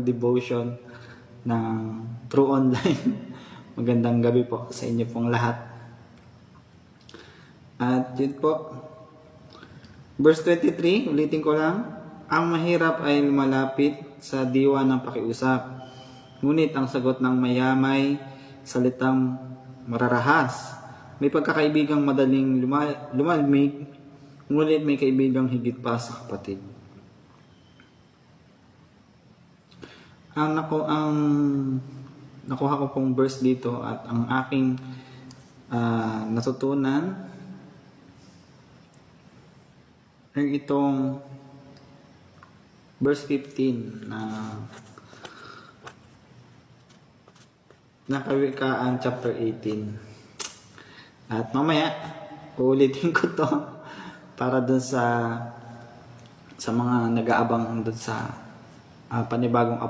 devotion ng True Online. Magandang gabi po sa inyo pong lahat. At yun po, verse 23, ulitin ko lang. Ang mahirap ay lumalapit sa diwa ng pakiusap, ngunit ang sagot ng mayamay salitang mararahas. May pagkakaibigang madaling lumalamig, ngunit may kaibigang higit pa sa kapatid. Ang nakuha ko pong verse dito at ang aking natutunan ay itong verse 15 na Kawikaan chapter 18. At mamaya uulitin ko to para dun sa mga nag-aabang dun sa panibagong